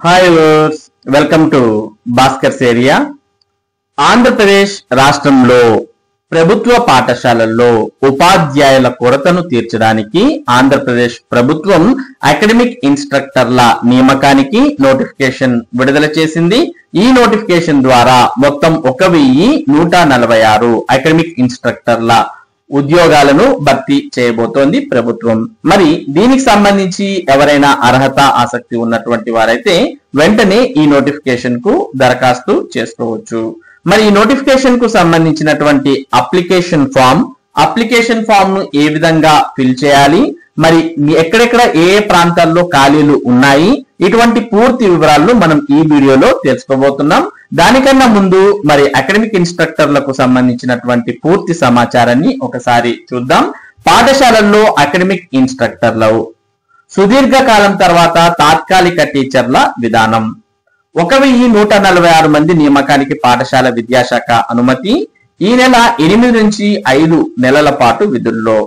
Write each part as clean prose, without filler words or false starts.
Hi viewers, welcome to Bhaskar's area. Andhra Pradesh రాష్ట్రంలో ప్రభుత్వ పాఠశాలల్లో ఉపాధ్యాయుల కొరతను తీర్చడానికి ఆంధ్రప్రదేశ్ ప్రభుత్వం అకాడమిక్ ఇన్స్ట్రక్టర్ల నియామకానికి నోటిఫికేషన్ విడుదల చేసింది. ఈ నోటిఫికేషన్ ద్వారా మొత్తం 1146 అకాడమిక్ ఇన్స్ట్రక్టర్ల ఉద్యోగాలను భర్తీ చేయబోతోంది ప్రభుత్వం. మరి దీనికి సంబంధించి ఎవరైనా అర్హత ఆసక్తి ఉన్నటువంటి వారైతే వెంటనే ఈ నోటిఫికేషన్ కు దరఖాస్తు చేసుకోవచ్చు. మరి ఈ నోటిఫికేషన్ కు సంబంధించినటువంటి అప్లికేషన్ ఫామ్ ను ఏ విధంగా ఫిల్ చేయాలి, మరి ఎక్కడెక్కడ ఏ ప్రాంతాల్లో ఖాళీలు ఉన్నాయి, ఇటువంటి పూర్తి వివరాలను మనం ఈ వీడియోలో తెలుసుకోబోతున్నాం. దానికన్నా ముందు మరి అకాడమిక్ ఇన్స్ట్రక్టర్లకు సంబంధించినటువంటి పూర్తి సమాచారాన్ని ఒకసారి చూద్దాం. పాఠశాలల్లో అకాడమిక్ ఇన్స్ట్రక్టర్లు సుదీర్ఘ కాలం తర్వాత తాత్కాలిక టీచర్ల విధానం. 1146 మంది నియామకానికి పాఠశాల విద్యాశాఖ అనుమతి. ఈ నెల 8 నుంచి 5 నెలల పాటు విధుల్లో.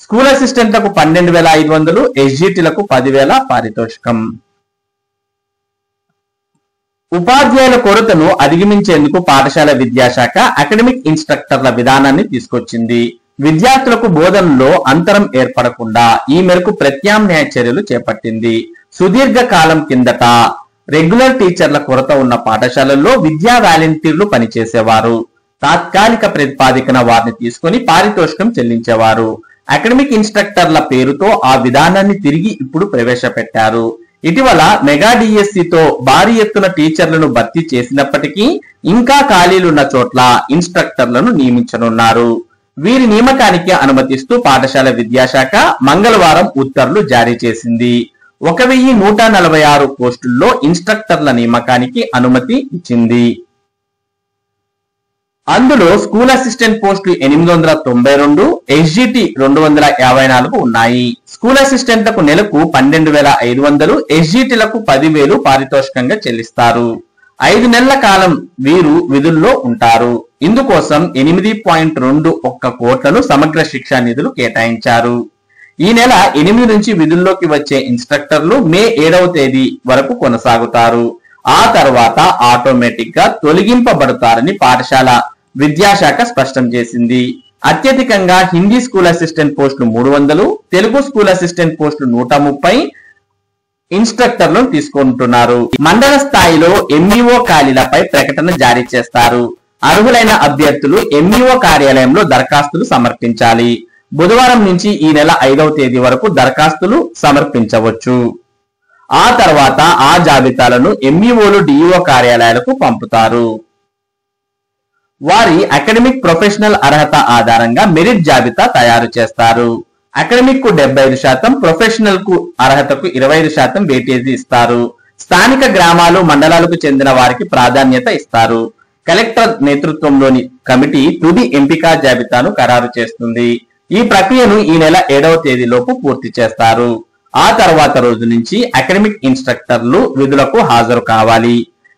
స్కూల్ అసిస్టెంట్లకు 12,500, ఎస్జిటిలకు 10,000 పారితోషికం. ఉపాధ్యాయుల కొరతను అధిగమించేందుకు పాఠశాల విద్యాశాఖ అకాడమిక్ ఇన్స్ట్రక్టర్ల విధానాన్ని తీసుకొచ్చింది. విద్యార్థులకు బోధనలో అంతరం ఏర్పడకుండా ఈ మేరకు ప్రత్యామ్నాయ చర్యలు చేపట్టింది. సుదీర్ఘ కాలం కిందట రెగ్యులర్ టీచర్ల కొరత ఉన్న పాఠశాలల్లో విద్యా వాలంటీర్లు పనిచేసేవారు. తాత్కాలిక ప్రతిపాదికన వారిని తీసుకొని పారితోషికం చెల్లించేవారు. అకాడమిక్ ఇన్స్ట్రక్టర్ల పేరుతో ఆ విధానాన్ని తిరిగి ఇప్పుడు ప్రవేశపెట్టారు. ఇటీవల మెగా డిఎస్సితో భారీ ఎత్తున టీచర్లను భర్తీ చేసినప్పటికీ ఇంకా ఖాళీలున్న చోట్ల ఇన్స్ట్రక్టర్లను నియమించనున్నారు. వీరి నియామకానికి అనుమతిస్తూ పాఠశాల విద్యాశాఖ మంగళవారం ఉత్తర్వులు జారీ చేసింది. 1146 పోస్టుల్లో ఇన్స్ట్రక్టర్ల నియామకానికి అనుమతి ఇచ్చింది. అందులో స్కూల్ అసిస్టెంట్ పోస్టులు 892, ఎస్జిటి 254 ఉన్నాయి. స్కూల్ అసిస్టెంట్లకు నెలకు 12,500, ఎస్జిటిలకు 10,000 పారితోషికంగా చెల్లిస్తారు. 5 నెలల కాలం వీరు విధుల్లో ఉంటారు. ఇందుకోసం 8.21 కోట్లను సమగ్ర శిక్షా నిధులు కేటాయించారు. ఈ నెల 8 నుంచి విధుల్లోకి వచ్చే ఇన్స్ట్రక్టర్లు మే 7వ తేదీ వరకు కొనసాగుతారు. ఆ తర్వాత ఆటోమేటిక్ గా తొలగింపబడతారని పాఠశాల విద్యాశాఖ స్పష్టం చేసింది. అత్యధికంగా హిందీ స్కూల్ అసిస్టెంట్ పోస్టులు 300, తెలుగు స్కూల్ అసిస్టెంట్ పోస్టులు 130 ఇన్స్ట్రక్టర్లను తీసుకుంటున్నారు. మండల స్థాయిలో ఎంఈఓ ఖాళీలపై ప్రకటన జారీ చేస్తారు. అర్హులైన అభ్యర్థులు ఎంఈఓ కార్యాలయంలో దరఖాస్తులు సమర్పించాలి. బుధవారం నుంచి ఈ నెల 5వ తేదీ వరకు దరఖాస్తులు సమర్పించవచ్చు. ఆ తర్వాత ఆ జాబితాలను ఎంఈఓలు డిఈఓ కార్యాలయాలకు పంపుతారు. వారి అకాడమిక్ ప్రొఫెషనల్ అర్హత ఆధారంగా మెరిట్ జాబితా తయారు చేస్తారు. అకాడమిక్ కు 75%, ప్రొఫెషనల్ కు అర్హతకు 25% వెయిటేజీ ఇస్తారు. స్థానిక గ్రామాలు, మండలాలకు చెందిన వారికి ప్రాధాన్యత ఇస్తారు. కలెక్టర్ నేతృత్వంలోని కమిటీ తుది ఎంపిక జాబితాను ఖరారు చేస్తుంది. ఈ ప్రక్రియను ఈ నెల 7వ తేదీలోపు పూర్తి చేస్తారు. ఆ తర్వాత రోజు నుంచి అకాడమిక్ ఇన్స్ట్రక్టర్లు విధులకు హాజరు కావాలి.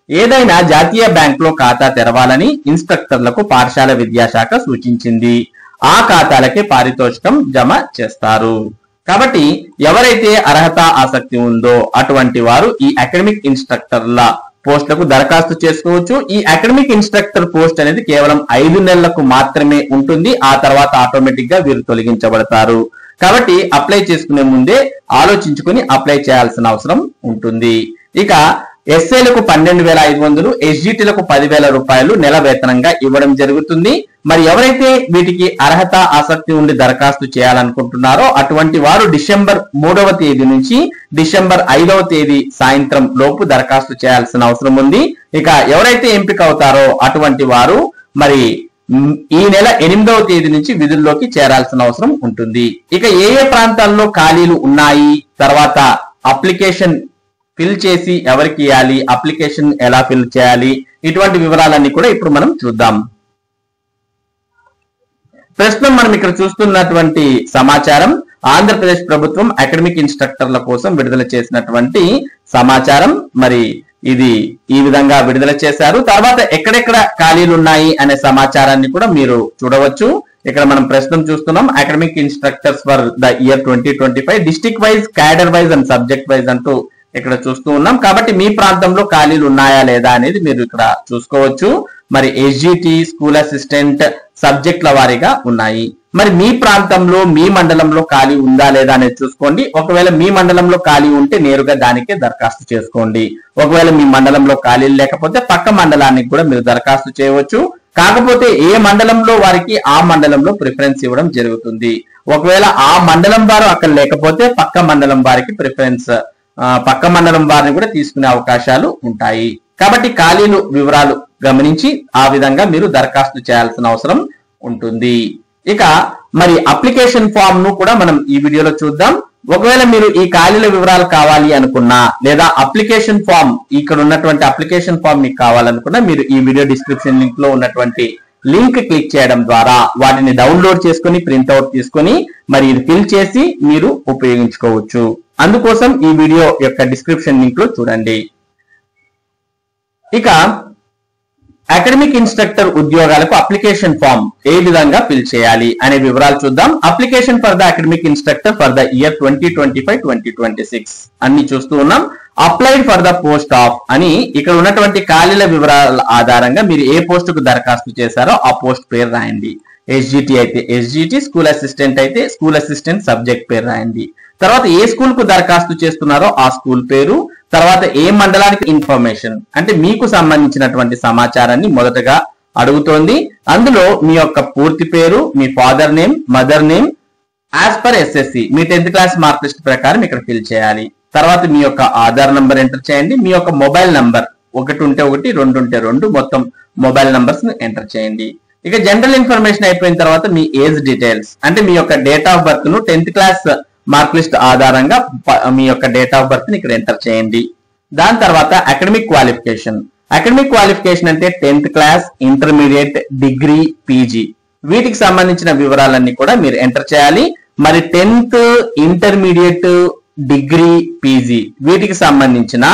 ఏదైనా జాతీయ బ్యాంకులో ఖాతా తెరవాలని ఇన్స్ట్రక్టర్లకు పాఠశాల విద్యాశాఖ సూచించింది. ఆ ఖాతాలకే పారితోషికం జమ చేస్తారు. కాబట్టి ఎవరైతే అర్హత ఆసక్తి ఉందో అటువంటి వారు ఈ అకాడమిక్ ఇన్స్ట్రక్టర్ల పోస్టులకు దరఖాస్తు చేసుకోవచ్చు. ఈ అకాడమిక్ ఇన్స్ట్రక్టర్ పోస్ట్ అనేది కేవలం 5 నెలలకు మాత్రమే ఉంటుంది. ఆ తర్వాత ఆటోమేటిక్ గా వీరు తొలగించబడతారు. కాబట్టి అప్లై చేసుకునే ముందే ఆలోచించుకుని అప్లై చేయాల్సిన అవసరం ఉంటుంది. ఇక ఎస్ఐలకు 12,500, ఎస్జిటిలకు 10,000 రూపాయలు నెల వేతనంగా ఇవ్వడం జరుగుతుంది. మరి ఎవరైతే వీటికి అర్హత ఆసక్తి ఉండి దరఖాస్తు చేయాలనుకుంటున్నారో అటువంటి వారు డిసెంబర్ 3వ తేదీ నుంచి డిసెంబర్ 5వ తేదీ సాయంత్రం లోపు దరఖాస్తు చేయాల్సిన అవసరం ఉంది. ఇక ఎవరైతే ఎంపిక అవుతారో అటువంటి వారు మరి ఈ నెల 8వ తేదీ నుంచి విధుల్లోకి చేరాల్సిన అవసరం ఉంటుంది. ఇక ఏ ఏ ప్రాంతాల్లో ఖాళీలు ఉన్నాయి, తర్వాత అప్లికేషన్ ఫిల్ చేసి ఎవరికి ఇవ్వాలి, అప్లికేషన్ ఎలా ఫిల్ చేయాలి, ఇటువంటి వివరాలన్నీ కూడా ఇప్పుడు మనం చూద్దాం. ప్రస్తుతం మనం ఇక్కడ చూస్తున్నటువంటి సమాచారం ఆంధ్రప్రదేశ్ ప్రభుత్వం అకాడమిక్ ఇన్స్ట్రక్టర్ల కోసం విడుదల చేసినటువంటి సమాచారం. మరి ఇది ఈ విధంగా విడుదల చేశారు. తర్వాత ఎక్కడెక్కడ ఖాళీలు ఉన్నాయి అనే సమాచారాన్ని కూడా మీరు చూడవచ్చు. ఇక్కడ మనం ప్రస్తుతం చూస్తున్నాం academic instructors for the year 2025 district wise, cadre wise and subject wise అంటూ ఇక్కడ చూస్తూ ఉన్నాం. కాబట్టి మీ ప్రాంతంలో ఖాళీలు ఉన్నాయా లేదా అనేది మీరు ఇక్కడ చూసుకోవచ్చు. మరి ఎస్జిటి, స్కూల్ అసిస్టెంట్ సబ్జెక్టుల వారీగా ఉన్నాయి. మరి మీ ప్రాంతంలో మీ మండలంలో ఖాళీ ఉందా లేదా అనేది చూసుకోండి. ఒకవేళ మీ మండలంలో ఖాళీ ఉంటే నేరుగా దానికే దరఖాస్తు చేసుకోండి. ఒకవేళ మీ మండలంలో ఖాళీలు లేకపోతే పక్క మండలానికి కూడా మీరు దరఖాస్తు చేయవచ్చు. కాకపోతే ఏ మండలంలో వారికి ఆ మండలంలో ప్రిఫరెన్స్ ఇవ్వడం జరుగుతుంది. ఒకవేళ ఆ మండలం వారు అక్కడ లేకపోతే పక్క మండలం వారికి ప్రిఫరెన్స్, పక్క మండలం వారిని కూడా తీసుకునే అవకాశాలు ఉంటాయి. కాబట్టి ఖాళీలు వివరాలు గమనించి ఆ విధంగా మీరు దరఖాస్తు చేయాల్సిన అవసరం ఉంటుంది. ఇక మరి అప్లికేషన్ ఫామ్ ను కూడా మనం ఈ వీడియోలో చూద్దాం. ఒకవేళ మీరు ఈ ఖాళీల వివరాలు కావాలి అనుకున్నా లేదా అప్లికేషన్ ఫామ్, ఇక్కడ ఉన్నటువంటి అప్లికేషన్ ఫామ్ మీకు కావాలనుకున్నా మీరు ఈ వీడియో డిస్క్రిప్షన్ లింక్ లో ఉన్నటువంటి లింక్ క్లిక్ చేయడం ద్వారా వాటిని డౌన్లోడ్ చేసుకుని ప్రింట్అవుట్ తీసుకొని మరి ఇది ఫిల్ చేసి మీరు ఉపయోగించుకోవచ్చు. అందుకోసం ఈ వీడియో యొక్క డిస్క్రిప్షన్ లింక్ లో చూడండి. ఇక అకాడమిక్ ఇన్స్ట్రక్టర్ ఉద్యోగాలకు అప్లికేషన్ ఫామ్ ఏ విధంగా ఫిల్ చేయాలి అనే వివరాలు చూద్దాం. Application for the academic instructor for the year 2025-2026 అన్ని చూస్తూ ఉన్నాం. Applied for the post of అని ఇక్కడ ఉన్నటువంటి ఖాళీల వివరాల ఆధారంగా మీరు ఏ పోస్ట్ కు దరఖాస్తు చేశారో ఆ పోస్ట్ పేరు రాయండి. ఎస్జిటి అయితే ఎస్జిటి, స్కూల్ అసిస్టెంట్ అయితే స్కూల్ అసిస్టెంట్ సబ్జెక్ట్ పేరు రాయండి. తర్వాత ఏ స్కూల్ కు దరఖాస్తు చేస్తున్నారో ఆ స్కూల్ పేరు, తర్వాత ఏ మండలానికి ఇన్ఫర్మేషన్ అంటే మీకు సంబంధించినటువంటి సమాచారాన్ని మొదటగా అడుగుతోంది. అందులో మీ యొక్క పూర్తి పేరు, మీ father name, mother name as per SSC మీ 10th క్లాస్ మార్క్ లిస్ట్ ప్రకారం ఇక్కడ ఫిల్ చేయాలి. తర్వాత మీ యొక్క ఆధార్ నంబర్ ఎంటర్ చేయండి. మీ యొక్క మొబైల్ నంబర్ 1 ఉంటే 1, 2 ఉంటే 2 మొత్తం మొబైల్ నంబర్స్ ని ఎంటర్ చేయండి. ఇక జనరల్ ఇన్ఫర్మేషన్ అయిపోయిన తర్వాత మీ ఏజ్ డీటెయిల్స్ అంటే మీ యొక్క డేట్ ఆఫ్ బర్త్ ను 10th క్లాస్ మార్క్ లిస్ట్ ఆధారంగా మీ యొక్క డేట్ ఆఫ్ బర్త్ ని ఇక్కడ ఎంటర్ చేయండి. దాని తర్వాత అకాడమిక్ క్వాలిఫికేషన్. అకాడమిక్ క్వాలిఫికేషన్ అంటే 10th class, intermediate, degree, PG వీటికి సంబంధించిన వివరాలన్నీ కూడా మీరు ఎంటర్ చేయాలి. మరి 10th, ఇంటర్మీడియట్, డిగ్రీ, పీజీ వీటికి సంబంధించిన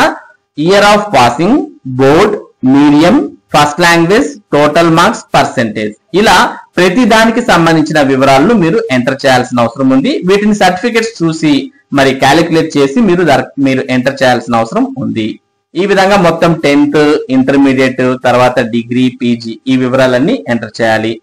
year of passing, board, medium, first language, total marks, percentage ఇలా ప్రతి దానికి సంబంధించిన వివరాలను మీరు ఎంటర్ చేయాల్సిన అవసరం ఉంది. వీటిని సర్టిఫికెట్స్ చూసి మరి క్యాలిక్యులేట్ చేసి మీరు ఎంటర్ చేయాల్సిన అవసరం ఉంది. ఈ విధంగా మొత్తం 10th, ఇంటర్మీడియట్, తర్వాత డిగ్రీ, పీజీ ఈ వివరాలన్నీ ఎంటర్ చేయాలి.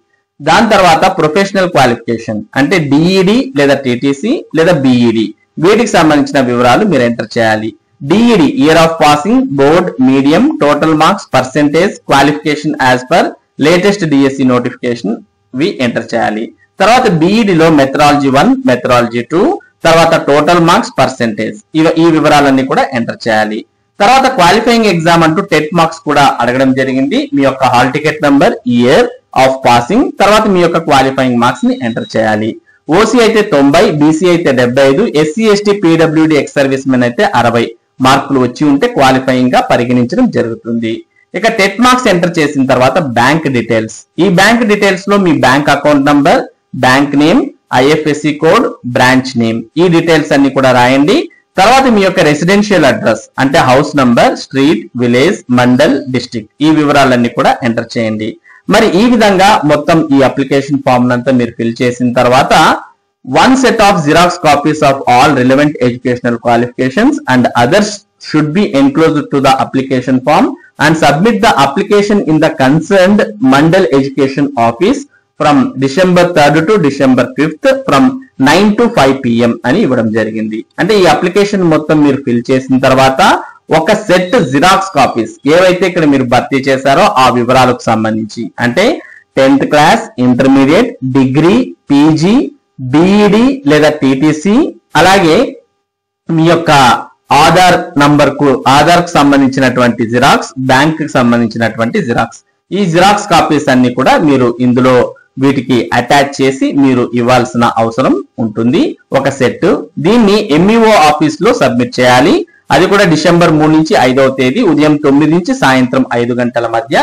దాని తర్వాత ప్రొఫెషనల్ క్వాలిఫికేషన్ అంటే డిఈడి లేదా టిటిసి లేదా బిఈడి వీటికి సంబంధించిన వివరాలు మీరు ఎంటర్ చేయాలి. D Ed year of passing, board, medium, total marks, percentage, qualification as per latest DSC notification వి ఎంటర్ చేయాలి. తర్వాత బిఈడిలో మెథడాలజీ 1, మెథడాలజీ 2, తర్వాత టోటల్ మార్క్స్, పర్సెంటేజ్ ఈ వివరాలన్నీ కూడా ఎంటర్ చేయాలి. తర్వాత క్వాలిఫైయింగ్ ఎగ్జామ్ అంటూ టెట్ మార్క్స్ కూడా అడగడం జరిగింది. మీ యొక్క hall ticket number, year of passing, తర్వాత మీ యొక్క క్వాలిఫైయింగ్ మార్క్స్ ని ఎంటర్ చేయాలి. ఓసీ అయితే 90, బీసీ అయితే 75, SC ST PWD ex service men అయితే 60 మార్కులు వచ్చి ఉంటే క్వాలిఫైయింగ్ గా పరిగణించడం జరుగుతుంది. ఇక టెట్ మార్క్స్ ఎంటర్ చేసిన తర్వాత బ్యాంక్ డీటెయిల్స్. ఈ బ్యాంక్ డీటెయిల్స్ లో మీ bank account number, bank name, IFSC code, branch name ఈ డీటెయిల్స్ అన్ని కూడా రాయండి. తర్వాత మీ యొక్క రెసిడెన్షియల్ అడ్రస్ అంటే house number, street, village, mandal, district ఈ వివరాలన్నీ కూడా ఎంటర్ చేయండి. మరి ఈ విధంగా మొత్తం ఈ అప్లికేషన్ ఫామ్ అంతా మీరు ఫిల్ చేసిన తర్వాత 1 set of Xerox copies of all relevant educational qualifications and others should be enclosed to the application form and submit the application in the concerned Mandal Education Office from December 3rd to December 5th from 9 to 5 PM అని ఇవ్వడం జరిగింది. అంటే ఈ application మొత్తం మీరు fill చేసిన తర్వాత ఒక సెట్ జిరాక్స్ కాపీస్ ఏవైతే ఇక్కడ మీరు భర్తీ చేశారో ఆ వివరాలకు సంబంధించి అంటే 10th class, intermediate, degree, PG, B Ed లేదా టీటీసీ అలాగే మీ యొక్క ఆధార్ నంబర్ కు సంబంధించినటువంటి జిరాక్స్, బ్యాంక్ కి సంబంధించినటువంటి జిరాక్స్ ఈ జిరాక్స్ కాపీస్ అన్ని కూడా మీరు ఇందులో వీటికి అటాచ్ చేసి మీరు ఇవ్వాల్సిన అవసరం ఉంటుంది. ఒక సెట్ దీన్ని ఎంఈఓ ఆఫీస్ లో సబ్మిట్ చేయాలి. అది కూడా డిసెంబర్ 3 నుంచి 5వ తేదీ ఉదయం 9 నుంచి సాయంత్రం 5 గంటల మధ్య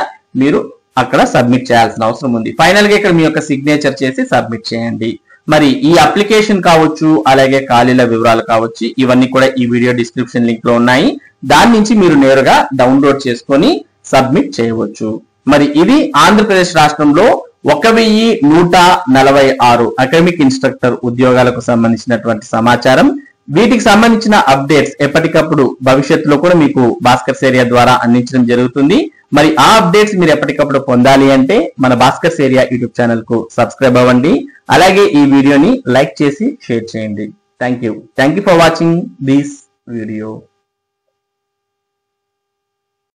మీరు అక్కడ సబ్మిట్ చేయాల్సిన అవసరం ఉంది. ఫైనల్ గా ఇక్కడ మీ యొక్క సిగ్నేచర్ చేసి సబ్మిట్ చేయండి. మరి ఈ అప్లికేషన్ కావచ్చు అలాగే ఖాళీల వివరాలు కావచ్చు ఇవన్నీ కూడా ఈ వీడియో డిస్క్రిప్షన్ లింక్ లో ఉన్నాయి. దాని నుంచి మీరు నేరుగా డౌన్లోడ్ చేసుకొని సబ్మిట్ చేయవచ్చు. మరి ఇది ఆంధ్రప్రదేశ్ రాష్ట్రంలో 1146 అకాడమిక్ ఇన్స్ట్రక్టర్ ఉద్యోగాలకు సంబంధించినటువంటి సమాచారం. వీటికి సంబంధించిన అప్డేట్స్ ఎప్పటికప్పుడు భవిష్యత్తులో కూడా మీకు భాస్కర్స్ ఏరియా ద్వారా అందించడం జరుగుతుంది. మరి ఆ అప్డేట్స్ మీరు ఎప్పటికప్పుడు పొందాలి అంటే మన భాస్కర్స్ ఏరియా యూట్యూబ్ ఛానల్ కు సబ్స్క్రైబ్ అవ్వండి. అలాగే ఈ వీడియోని లైక్ చేసి షేర్ చేయండి. Thank you for watching this video.